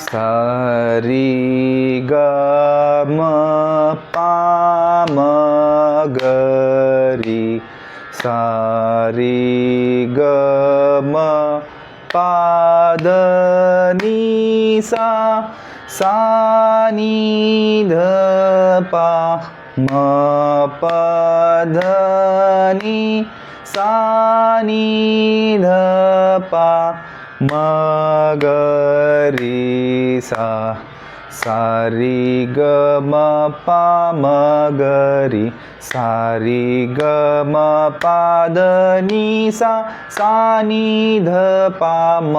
सा री ग म पा म ग री सा री ग म पा ध नि सा सा नि ध पा म प ध नि सा नि ध पा म ग री सा सा री ग म पा म ग री सा री ग म पा ध नि सा सा नि ध पा म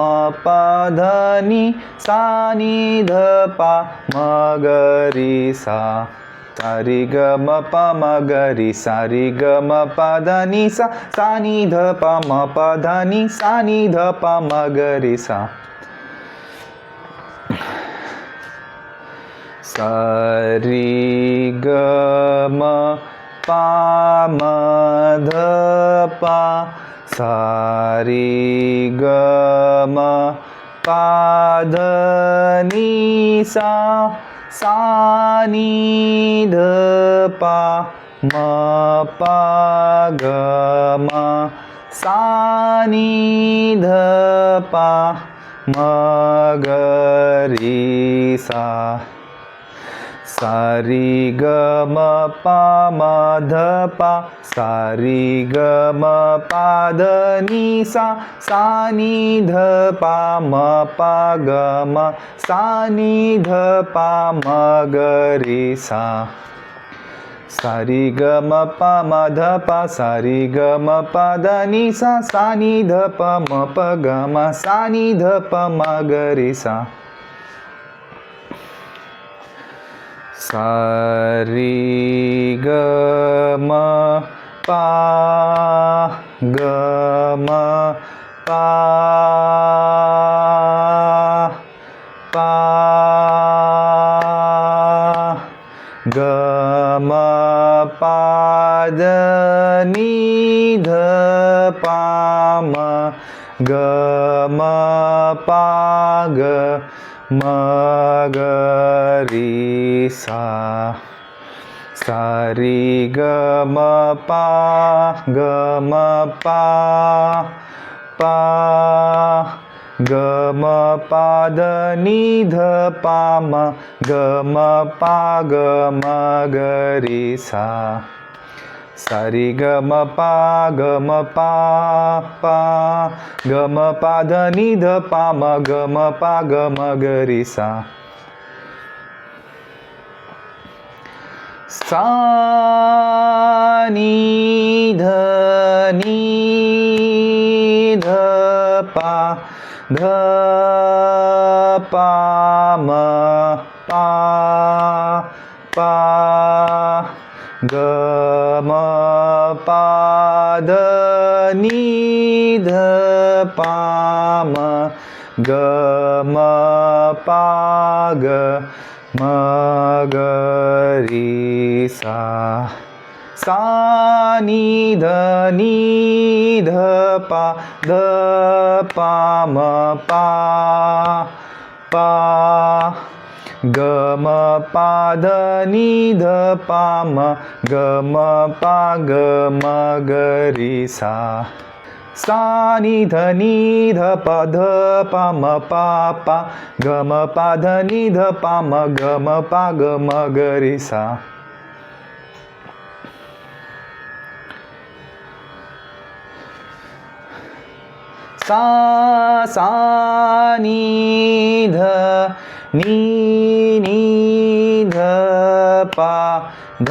प ध नि सा नि ध पा म ग री सा सा री ग म प म ग री सा री ग म प ध नि सा सा नि ध पा म प ध नि सा नि ध पा म ग री सा सा री ग म पा म ध पा सा री ग म पा ध नि सा सा नि ध पा म प ग म सा नि ध पा म ग री सा सा री ग म पा म ध पा सा री ग म पा ध नि सा सा नि ध पा म प ग म सा नि ध पा म ग री सा सा री ग म प म ध पा सा री ग म प ध नि सा सा नि ध प म प ग म सा नि ध प म ग री सा सा री ग म पा ग म पा पा ग म पा ध नि ध पा म ग म पा ग म ग री सा सा री ग म पा ग म पा पा ग म पा ध नि ध पा म ग म पा ग म ग री सा सा री ग म पा ग म पा पा ग म पा ध नि ध पा म ग म पा ग म ग री सा सा नि ध पा ध पा म पा पा ग म पा ध नि ध पा म ग म पा ग म ग री सा सा नि ध पा ध पा म पा पा ग म पा ध नि ध पा म ग म पा ग म ग री सा सा नि ध प ध पा म पा पा ग म पा ध नि ध पा म ग म पा ग म ग री सा सा सा नि ध ध पा ध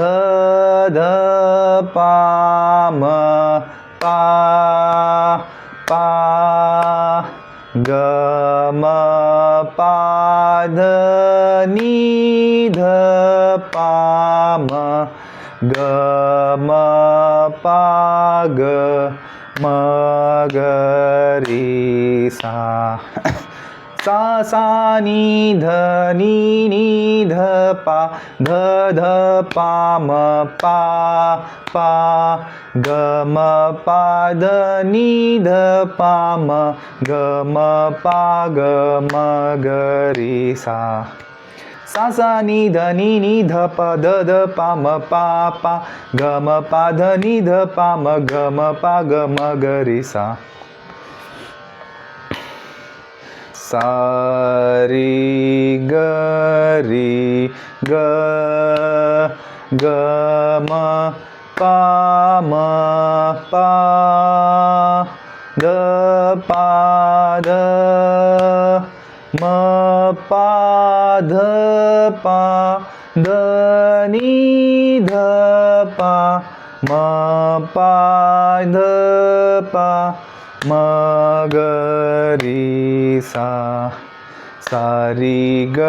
ध पा म पा पा ग म पा ध नि ध पा म ग म पा ग म ग री सा सा सा नी ध पा ध ध पा म पा पा ग म पा ध नी ध पा म ग म पा ग म ग री सा सा सा नी ध प ध ध पा म पा पा ग म पा ध नी ध पा म ग म पा ग म ग री सा सा री ग री ग ग म पा म पा ध पा ध म पा ध पा ध नी ध पा म पा ध पा म ग री सा सा री ग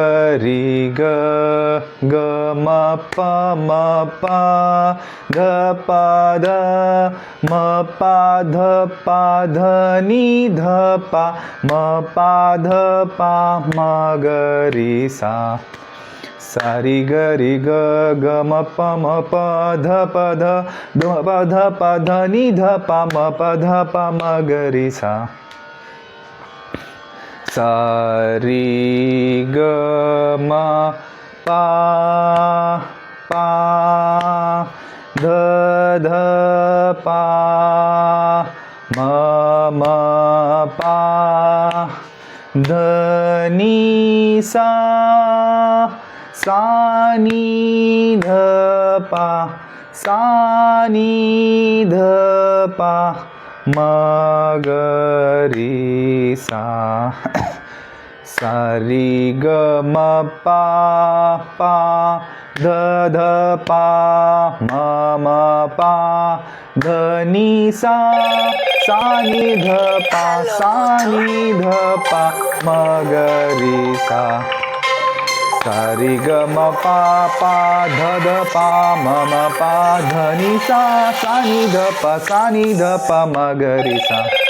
ग म प म पा ध पा ध म पा ध पा ध नी ध पा म पा ध पा म ग री सा सा री ग ग म प ध प ध ग म प ध पा ध नी ध पा म प ध पा म ग री सा सा री ग म पा पा ध ध पा म म पा ध नी सा सा नी ध पा सा नी ध पा म ग री सा सा री ग म पा पा ध ध पा म म पा ध नी सा सा नी ध पा सा नी ध पा म ग री सा सा री ग म पा पा ध ध पा म म पा ध नी सा सा नी ध पा सा नी ध पा म ग री सा